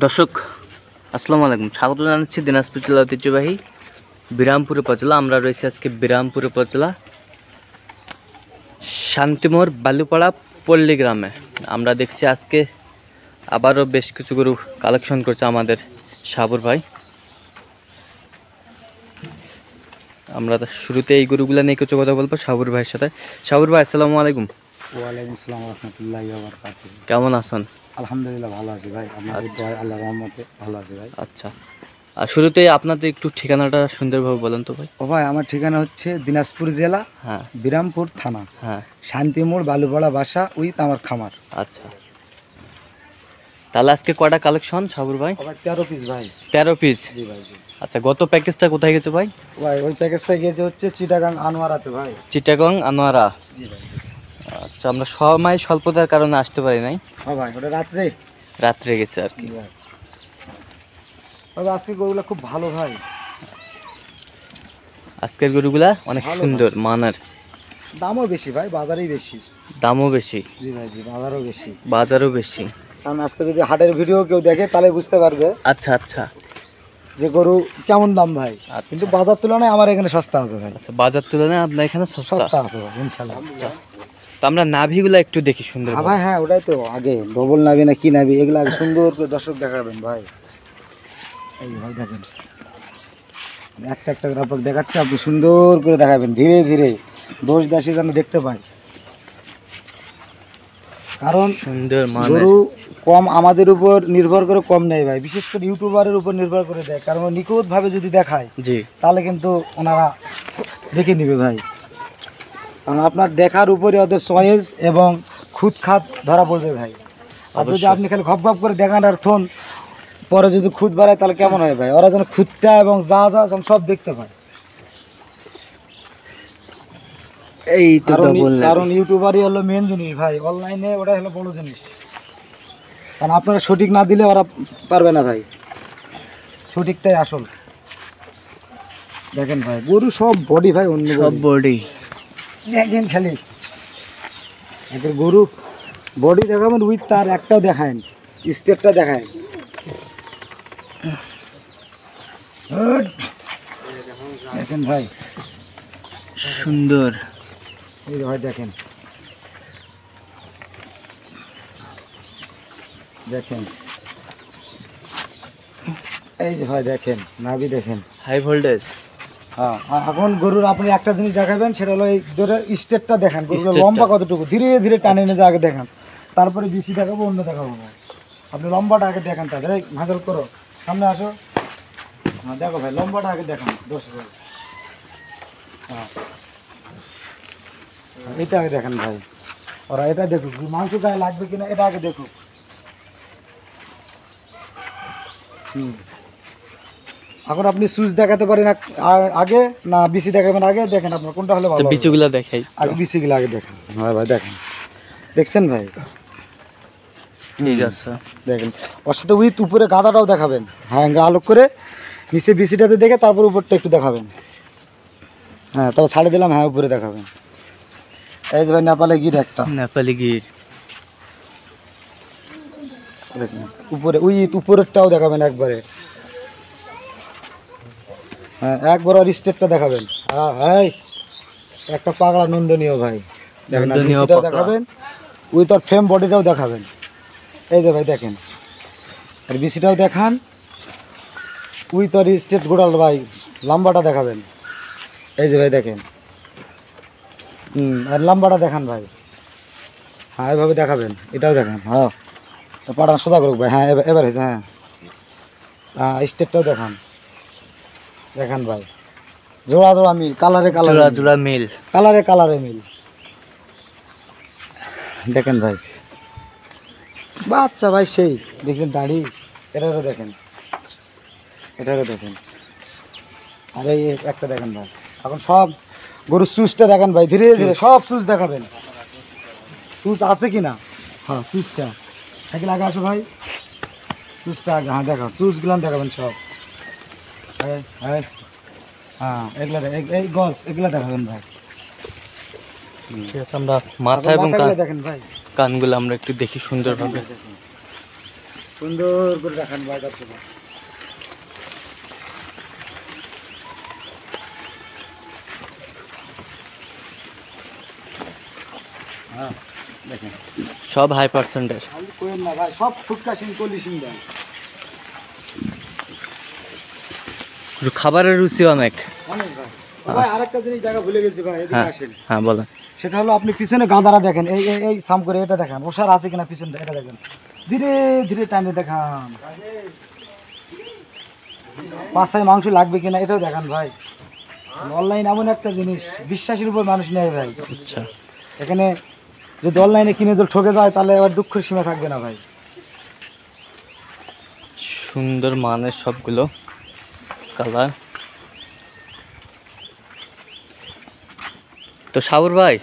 দর্শক আসসালামু আলাইকুম, স্বাগত জানাচ্ছি দিনাজপুর জেলা ঐতিহ্যবাহী বিরামপুর উপজেলা। আমরা রয়েছি আজকে বিরামপুর উপজেলা শান্তিমোড় বালুপাড়া পল্লী গ্রামে। আমরা দেখছি আজকে আবারও বেশ কিছু গরু কালেকশন করছে আমাদের সাবুর ভাই। আমরা শুরুতে এই গরুগুলো নিয়ে কিছু কথা বলবো সাবুর ভাইয়ের সাথে। সাবুর ভাই আসসালামু আলাইকুম। ওয়ালাইকুম আসসালাম রহমতুল্লাহি ওয়া বারাকাতুহু। কেমন আছেন? আলহামদুলিল্লাহ ভালো আছি ভাই, আপনাদের দয়া আল্লাহর রহমতে ভালো আছি ভাই। আচ্ছা, আর শুরুতে আপনাদের একটু ঠিকানাটা সুন্দরভাবে বলেন তো ভাই। ও ভাই, আমার ঠিকানা হচ্ছে দিনাজপুর জেলা, হ্যাঁ বিরামপুর থানা, হ্যাঁ। শান্তিমোড় বালুপাড়া বাসা উইথ আমার খামার। আচ্ছা, তাহলে আজকে কয়টা কালেকশন সাবুর ভাই? 13 পিস ভাই। 13 পিস। জি ভাই জি। আচ্ছা, গত প্যাকেজটা কোথায় গেছে ভাই? ভাই ওই প্যাকেজটা গিয়েছে হচ্ছে চিটাগাং আনোয়ারাতে ভাই। চিটাগং আনোয়ারা। জি ভাই। আচ্ছা, আমরা সময় স্বল্পতার কারণে আসতে পারি নাই, হ্যাঁ ভাই, ওটা রাত্রে রাত্রে গেছে আর কি। ভাই। তবে আজকে গরুগুলো খুব ভালো ভাই, আজকের গরুগুলা অনেক ভালো সুন্দর মানের, দামও বেশি ভাই, বাজারেই বেশি। দামও বেশি, জি ভাই জি, বাজারও বেশি। বাজারও বেশি। কারণ আজকে যদি হাটের ভিডিও কেউ দেখে তাহলে বুঝতে পারবে আচ্ছা আচ্ছা যে গরু কেমন দাম ভাই। আচ্ছা। কিন্তু বাজার তুলনায় আমার এখানে সস্তা আছে ভাই। আচ্ছা, বাজার তুলনায় আপনার এখানে সস্তা। সস্তা আছে ভাই ইনশাআল্লাহ। তো আমরা নাভিগুলা একটু দেখি সুন্দর। হ্যাঁ ভাই, হ্যাঁ ওটাই তো, আগে ডবল নাবি না কি নাবি এগুলো আগে সুন্দর করে দর্শক দেখাবেন ভাই। এই ভাই দেখেন, একটা একটা করে আপনাকে দেখাচ্ছে, আপনি সুন্দর করে দেখাবেন ধীরে ধীরে, দোষ দাসী যেন দেখতে পাই। কারণ সুন্দর মানের গরু কম আমাদের উপর নির্ভর করে কম নেই ভাই, বিশেষ করে ইউটিউবারের উপর নির্ভর করে দেয়। কারণ নিখুঁতভাবে যদি দেখায় জি, তাহলে কিন্তু ওনারা দেখে নেবে ভাই। কারণ আপনার দেখার উপরে ওদের চয়েস এবং খুদ খাত ধরা পড়বে ভাই। আর যদি অবশ্যই। আপনি খালি খপ খপ করে দেখান আর থন, পরে যদি খুদ বাড়ায় তাহলে কেমন হয় ভাই? ওরা যেন খুদটা এবং যা যা যেন সব দেখতে পায়। এই তো ডবল। কারণ ইউটিউবারই হলো মেন জিনিস ভাই, অনলাইনে ওটা হলো বড় জিনিস। কারণ আপনারা সঠিক না দিলে ওরা পারবে না ভাই, সঠিকটাই আসল। দেখেন ভাই গরু সব বডি ভাই, অন্য সব বডি দেখেন খালি এদের গরু বডি দেখাবেন উইথ তার একটাও দেখায়, স্টেপটা দেখায়। দেখেন ভাই সুন্দর। এই যে ভাই দেখেন, দেখেন এই যে ভাই দেখেন নাভি দেখেন। High voltage. হ্যাঁ, আর এখন গরুর আপনি একটা জিনিস দেখাবেন, সেটা হলো এই ধরে স্টেপটা দেখেন, গরুর স্টেপটা। লম্বা কতটুকু, ধীরে ধীরে টানে এনে আগে দেখান, তারপরে বেশি দেখাবো অন্য দেখাবো না। আপনি লম্বাটা আগে দেখান, তাদের এই ভাজল করো, সামনে আসো। হ্যাঁ দেখো ভাই, লম্বাটা আগে দেখান দর্শক। হ্যাঁ এটা আগে দেখেন ভাই, ওরা এটা দেখুক মাংস গায়ে লাগবে কিনা, এটা আগে দেখুক। এখন আপনি সুজ দেখাতে পারেন আগে না বিসি দেখাবেন আগে, দেখেন আপনার কোনটা হলে ভালো হবে। বিচুগুলা দেখাই আগে বিসিগুলো আগে দেখেন। হ্যাঁ ভাই দেখেন, দেখছেন ভাই? ঠিক আছে। দেখেন ওর সাথে উইথ উপরে গাদাটাও দেখাবেন, হ্যাঁ আলোক করে নিচে বিসিটাতে দেখে তারপর উপরটা একটু দেখাবেন। হ্যাঁ তারপর ছাড়ে দিলাম, হ্যাঁ উপরে দেখাবেন। এই যে ভাই নেপালে গির একটা, নেপালি গির। দেখেন উপরে উইথ উপরেরটাও দেখাবেন একবারে। হ্যাঁ একবার আর স্টেপটা দেখাবেন। হ্যাঁ হ্যাঁ একটা পাগলা নন্দনীয় ভাই, দেখেন নন্দনীয় বিসিটাও পাগলা। দেখাবেন, উইথ আর ফ্রেম বডিটাও দেখাবেন। এই যে ভাই দেখেন, আর বিসিটাও দেখান, উইথ আর স্টেপ গোড়াল ভাই লম্বাটা দেখাবেন। এই যে ভাই দেখেন, আর লম্বাটা দেখান ভাই। হ্যাঁ এভাবে দেখাবেন, এটাও দেখান। হ্যাঁ পাড়া সোজা করুক ভাই, হ্যাঁ এবার হয়েছে। হ্যাঁ হ্যাঁ স্টেপটাও দেখান, দেখান ভাই। জোড়া জোড়া মিল, কালারে জোড়া কালারে জোড়া মিল, কালারে কালারে মিল। দেখেন ভাই বাচ্চা ভাই সেই, দেখলেন দাড়ি, এটারও দেখেন, এটারও দেখেন। আর এই একটা দেখেন ভাই। এখন সব গরুর সুচটা দেখেন ভাই, ধীরে ধীরে সব সুচ দেখাবেন, সুচ আছে কি না। হ্যাঁ সুচটা সাইকেল আগে আসো ভাই, সুচটা আগে, হ্যাঁ দেখাও সুচগুলো দেখাবেন সব। হ্যাঁ হ্যাঁ হ্যাঁ এগুলা এই গছ এগুলা দেখাবেন ভাই। ঠিক আছে, আমরা মাথা এবং দেখেন ভাই, কানগুলো আমরা একটু দেখি সুন্দরভাবে। সুন্দর করে দেখান ভাই দর্শক। হ্যাঁ দেখেন সব হাই পার্সেন্টের। আমি কোয়েন না ভাই, সব ফুটকা সিং কলি সিং ভাই। খাবারের রুচি অনেক। অনেক ভাই। ভাই আরেকটা জিনিস দেখা ভুলে গেছি ভাই, এদিকে হ্যাঁ আসেন। হ্যাঁ বলেন। সেটা হলো আপনি পিছনে গাদারা দেখেন, এই এই এই সাম করে এটা দেখেন, ওষার আছে কিনা পিছনটা এটা দেখেন, ধীরে ধীরে টানে দেখান। পাছায় মাংস লাগবে কিনা এটাও দেখান ভাই। অনলাইন এমন একটা জিনিস, বিশ্বাসের উপর মানুষ নেয় ভাই। আচ্ছা এখানে যদি অনলাইনে কিনে যদি ঠকে যায় তাহলে এবার দুঃখের সীমা থাকবে না ভাই। সুন্দর মানের সবগুলো কালার। তো সাগর ভাই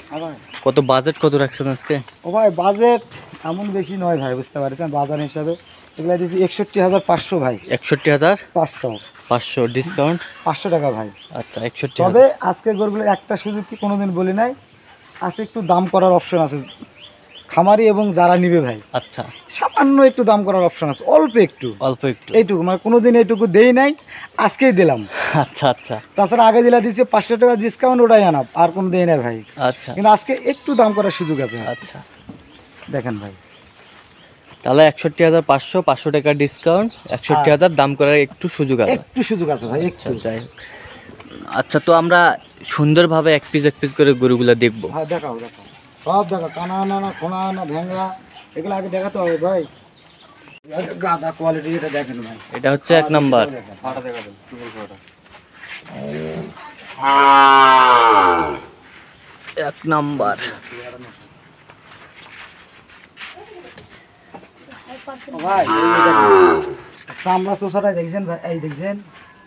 কত বাজেট কত রাখছেন আজকে? ও ভাই বাজেট এমন বেশি নয় ভাই, বুঝতে পারছেন, বাজার হিসাবে এগুলো দিয়েছি 61,500 ভাই। 61,500 500 ডিসকাউন্ট 500 টাকা ভাই। আচ্ছা 61। তবে আজকের গরুগুলো একটা সুযোগ কি কোনোদিন বলি নাই, আছে একটু দাম করার অপশন আছে খামারি এবং যারা নিবে ভাই। আচ্ছা সামান্য একটু দাম করার অপশন আছে, অল্প একটু, অল্প একটু। এইটুকু, মানে কোনোদিন এইটুকু দেই নাই, আজকেই দিলাম। আচ্ছা আচ্ছা তাছাড়া আগে দিলা দিচ্ছে 500 টাকা ডিসকাউন্ট, ওটাই আনা, আর কোনো দেই নাই ভাই। আচ্ছা কিন্তু আজকে একটু দাম করার সুযোগ আছে। আচ্ছা দেখেন ভাই, তাহলে 61,500, 500 টাকা ডিসকাউন্ট, 61,000 দাম করার একটু সুযোগ আছে। একটু সুযোগ আছে ভাই, একটু। আচ্ছা যাই হোক। আচ্ছা তো আমরা সুন্দরভাবে এক পিস করে গরুগুলা দেখবো। হ্যাঁ দেখাও দেখাও, সব দেখাও, কানা আনা না খোনা আনা ভেঙ্গা, এগুলো আগে দেখাতে হবে ভাই। গাদা কোয়ালিটি এটা দেখেন ভাই। এটা হচ্ছে 1 নাম্বার। ফাটা দেখাবেন, চুল ফাটা। 1 নাম্বার। ও ভাই এই যে দেখেন, চামড়া চোষাটা দেখছেন ভাই, এই দেখছেন,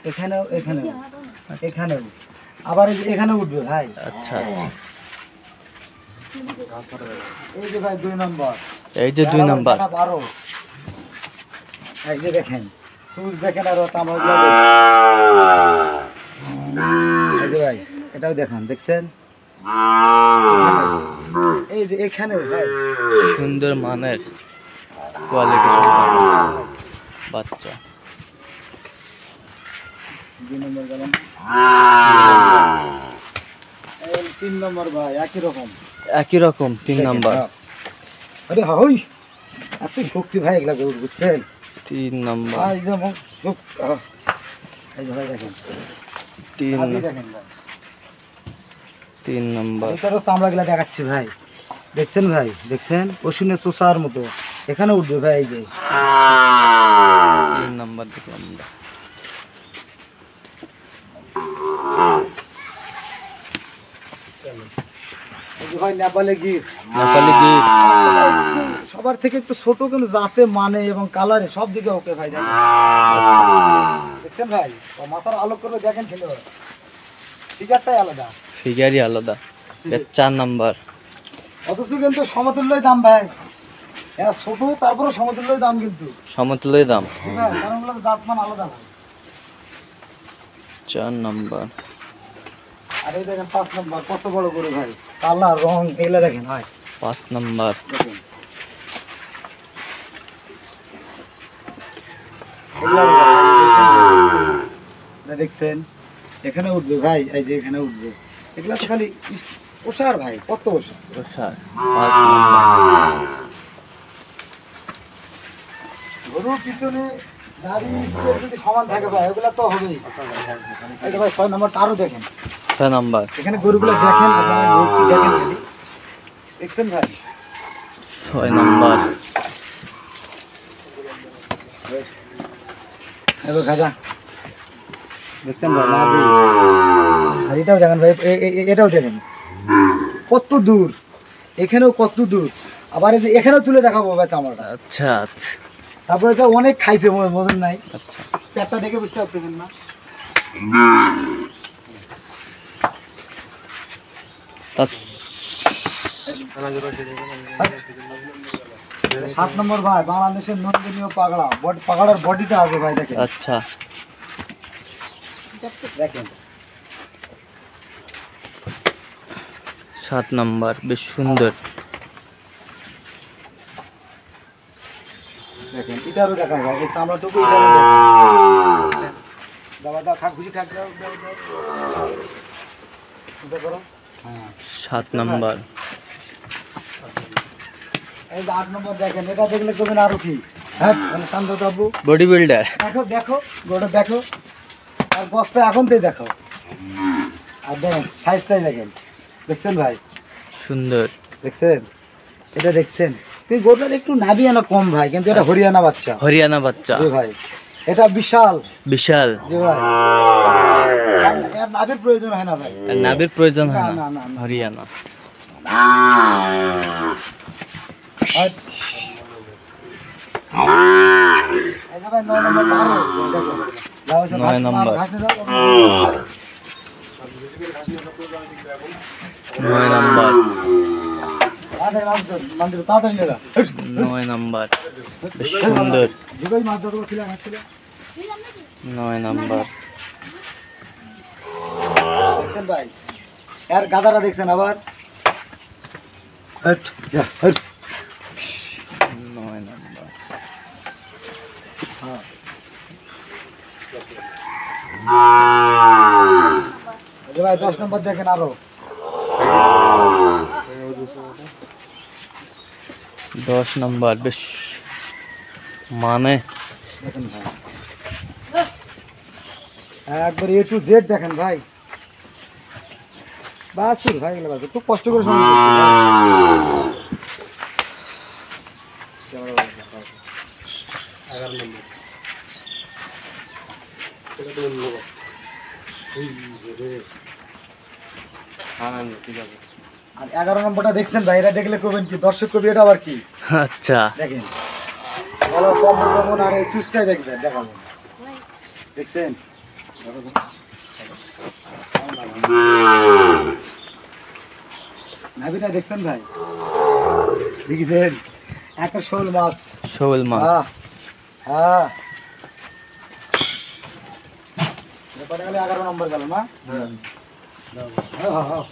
এখানেও এখানেও এখানেও, আবার এই যে এখানে উঠবে ভাই। আচ্ছা এই যে ভাই 2 নম্বর, এই যে 2 নাম্বার। 12, এই যে দেখেন সুজ দেখেন, আর চামড়া গুলো এই যে ভাই এটাও দেখেন, দেখছেন, এই যে এখানেও ভাই সুন্দর মানের কোয়ালিটি বাচ্চা। 2 নম্বর গেলাম, এই 3 নম্বর ভাই একই রকম। একই রকম 3 নাম্বার। আরে হই এত শক্তি ভাই এগুলা গরু, বুঝছেন? 3 নাম্বার। ভাই যেমন এই যে ভাই দেখেন, 3 দেখেন ভাই, 3 নাম্বার। এটারও চামড়াগুলা দেখাচ্ছি ভাই, দেখছেন ভাই, দেখছেন পশুনের চোষার মতো, এখানে উঠবে ভাই। এই যে 3 নাম্বার দেখলাম আমরা। এই যে ভাই নেপালে গির, নেপালি গির। সবার থেকে একটু ছোট কিন্তু জাতে মানে এবং কালারে সব দিকে ওকে ভাই, দেখেন, দেখছেন ভাই, ও মাথার আলো করে দেখেন, খেলে ফিগারটাই আলাদা, ফিগারই আলাদা। এটা 4 নাম্বার। অথচ কিন্তু সমতুল্যই দাম ভাই, হ্যাঁ ছোট তারপরে সমতুল্যই দাম, কিন্তু সমতুল্যই দাম। ঠিক আছে, কারণ ওগুলো জাতমান আলাদা ভাই। 4 নাম্বার। আর এই দেখেন 5 নম্বর, কত বড় গরু ভাই, কালার রং এগুলো দেখেন ভাই, 5 নাম্বার। দেখেন এগুলো দেখছেন, এখানে উঠবে ভাই, এই যে এখানে উঠবে, এগুলো তো খালি ওষার ভাই, কত ওষার। আচ্ছা 5 নাম্বার। গরুর পিছনে দাড়ি স্টেপ যদি সমান থাকে ভাই, ওগুলা তো হবেই। এই যে ভাই 6 নম্বরটা আরো দেখেন, 6 নাম্বার। এখানে গরুগুলো দেখেন, আপনারা বলছি দেখেন খালি, দেখছেন ভাই, 6 নাম্বার। এবার খাজা দেখছেন ভাই, লাভি। আর এটাও দেখেন ভাই, এটাও দেখেন কত দূর, এখানেও কত দূর, আবার এই যে এখানেও তুলে দেখাবো ভাই চামড়াটা। আচ্ছা আচ্ছা তারপরে এটা অনেক খাইছে, মতন নাই, আচ্ছা। পেটটা দেখে বুঝতে পারতেছেন না। তা- 7 নম্বর ভাই, বাংলাদেশের নন্দনীয় পাগড়া, পাগড়ার বডিটা আছে ভাই, দেখেন, আচ্ছা দেখেন 7 নাম্বার বেশ সুন্দর। দেখেন এটারও দেখা যায়, এই চামড়াটুকু এটারও দেখেন। দাও দাও, খাক খুশি খাক, দাও দাও দাও। এটা করো। হ্যাঁ 7 নাম্বার। এই যে 8 নম্বর দেখেন, এটা দেখলে কবেন আরো কি, হ্যাঁ মানে শান্ত বাবু বডি বিল্ডার। দেখো দেখো গোটা দেখো, আর বস্তা এখন থেকে দেখো, আর দেখেন সাইজটাই দেখেন, দেখছেন ভাই, সুন্দর। দেখছেন এটা দেখছেন, কিন্তু গোটার একটু নাভি আনা কম ভাই, কিন্তু এটা হরিয়ানা বাচ্চা। হরিয়ানা বাচ্চা। জি ভাই, এটা বিশাল। বিশাল। জি ভাই, এর নাভির প্রয়োজন হয় না ভাই, আর নাভির প্রয়োজন হয় না, না। না, না। হরিয়ানা। আর এই যে ভাই 9 নম্বর আরো দেখো, যাও সে 9 নম্বর। ঘাস নিয়ে যাও। 9 নাম্বার। মন্দির তাড়াতাড়ি নিয়ে যা। 9 নাম্বার। বেশ সুন্দর। দুটোই মাছ ধরো, ছিল মাছ ছিল। 9 নাম্বার। দেখছেন ভাই, এর গাদারা দেখছেন আবার, হট যা হট। 9 নাম্বার। হ্যাঁ এই যে ভাই 10 নম্বর দেখেন আরো, 10 নাম্বার। বেশ মানে দেখেন ভাই একবার A to Z দেখেন ভাই, বাসুর ভাই গেল, একটু কষ্ট করে সময় দিচ্ছি ভাই। 11 নম্বর এটা তো অন্য বাচ্চা, এই রে আনন্দ, ঠিক আছে। আর 11 নম্বরটা দেখছেন ভাই, এটা দেখলে কবেন কি, দর্শক কবি এটা আবার কি, আচ্ছা। দেখেন বলো কম কমন, আর এই সুইচটাই দেখবেন, দেখাবো দেখছেন, নাবিটা দেখছেন ভাই, দেখেছেন একটা শোল মাছ, শোল মাছ। হ্যাঁ হ্যাঁ, এরপরে গেলে 11 নম্বর গেল না, হ্যাঁ, হ্যাঁ।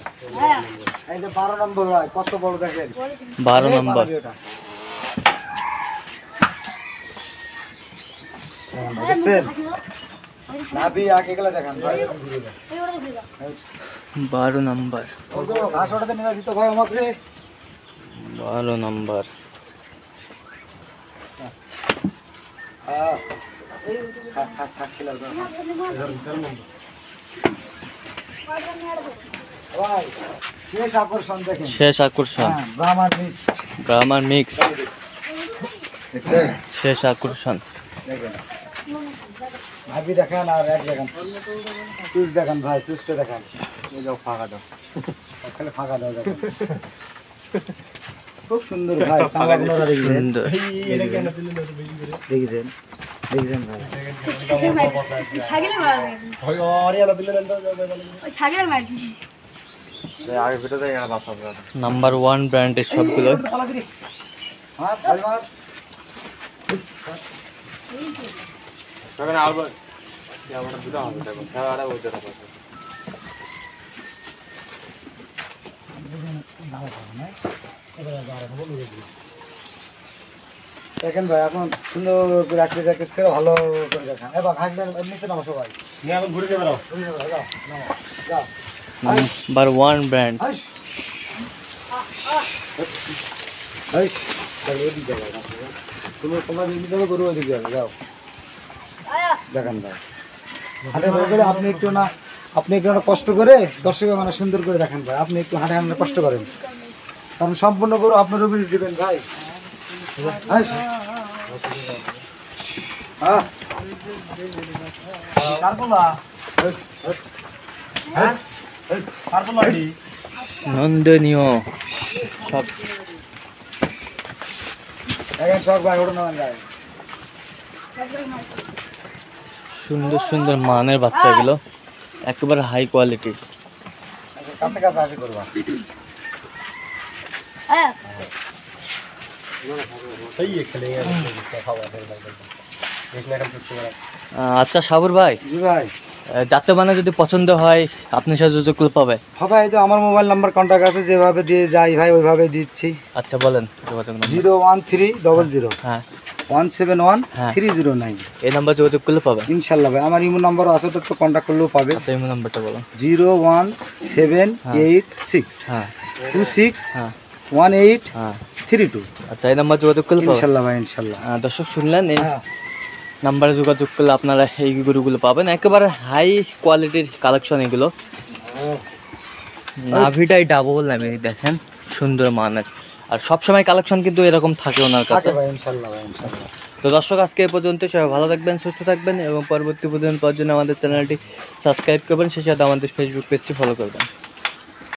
এই যে 12 নম্বর ভাই, কত বড় দেখেন, 12 নাম্বার। দেখছেন নাভি আগে গেলে দেখান ভাই, 12 নাম্বার। ওই তো ঘাস ওটাতে নিয়ে দিত ভাই আমাকে, 12 নাম্বার। হ্যাঁ থাক থাক থাক খেলার জন্য। ভাই শেষ আকর্ষণ দেখেন, শেষ আকর্ষণ। হ্যাঁ ব্রাহ্মণ মিক্সড, গ্রামার মিক্স। দেখছেন, শেষ আকর্ষণ। দেখেন ভাবি দেখেন, আর এক দেখেন সুইচ দেখেন ভাই, সুইচটা দেখেন, এই যাও ফাঁকা দাও, খালি ফাঁকা দাও দেখেন, খুব সুন্দর ভাই, চামড়াগুলো দেখেছেন, সুন্দর। দেখেছেন দেখেছেন ভাই, ছাগলের মার আগে ভিডিও দেখে গেল বাপ বাপ, নাম্বার 1 ব্র্যান্ডের সবগুলো। হ্যাঁ ভাই মার দেখেন ভাই, এখন সুন্দর করে প্র্যাকটিস করে ভালো করে দেখান, এবার হাঁটলে নিচে নামো সবাই, নিয়ে এখন ঘুরে যাবে, ঘুরে যাবে, যাও নামো যাও, নাম্বার 1 ব্র্যান্ড। হাইস হাইস, তাহলে ওদিকে যাবে, তুমি তোমরা যদি যাবে গরু ওদিকে যাবে, যাও দেখেন ভাই, হাঁটে করে আপনি একটু না, আপনি একটু না কষ্ট করে দর্শকের মানে সুন্দর করে দেখেন ভাই, আপনি একটু হাঁটে হাঁটে কষ্ট করেন, কারণ সম্পূর্ণ গরু আপনার উপর দিবেন ভাই, হাইস হ্যাঁ কারবলা, হ্যাঁ কারবলা নন্দনীয় সব। দেখেন সব ভাই ওটা নামান গায়ে, সুন্দর সুন্দর মানের বাচ্চাগুলো, একেবারে হাই কোয়ালিটি। কাছে কাছে আসি করবা, আচ্ছা সাবুর ভাই, জি ভাই, যাতে মানে যদি পছন্দ হয় আপনার সাথে যোগাযোগ পাবে। হবে এই তো আমার মোবাইল নাম্বার কন্ট্যাক্ট আছে, যেভাবে দিয়ে যাই ভাই ওইভাবে দিচ্ছি। আচ্ছা বলেন যোগাযোগ নাম্বার। 01300 হ্যাঁ হ্যাঁ। 171-309। এই নাম্বার যোগাযোগ করলে পাবেন। ইনশাল্লাহ ভাই, আমার ইমো নাম্বারও আছে, তো একটু কন্ট্যাক্ট করলেও পাবে। আচ্ছা ইমো নাম্বারটা বলো। 01786 হ্যাঁ 26 হ্যাঁ 1832। আচ্ছা এই নাম্বার যোগাযোগ করলে পাবেন। ইনশাল্লাহ ভাই, ইনশাল্লাহ। দর্শক শুনলেন, এই হ্যাঁ। নাম্বারে যোগাযোগ করলে আপনারা এই গরুগুলো পাবেন। একেবারে হাই কোয়ালিটির কালেকশন এগুলো। নাভিটাই ডাবল নামে দেখেন, সুন্দর মানের। আর সবসময় কালেকশন কিন্তু এরকম থাকে ওনার কাছে। ভাই ইনশাল্লাহ ভাই, ইনশাল্লাহ। তো দর্শক আজকে এ পর্যন্ত, সবাই ভালো থাকবেন, সুস্থ থাকবেন এবং পরবর্তী প্রতিদিন পাওয়ার জন্য আমাদের চ্যানেলটি সাবস্ক্রাইব করবেন, সেই সাথে আমাদের ফেসবুক পেজটি ফলো করবেন।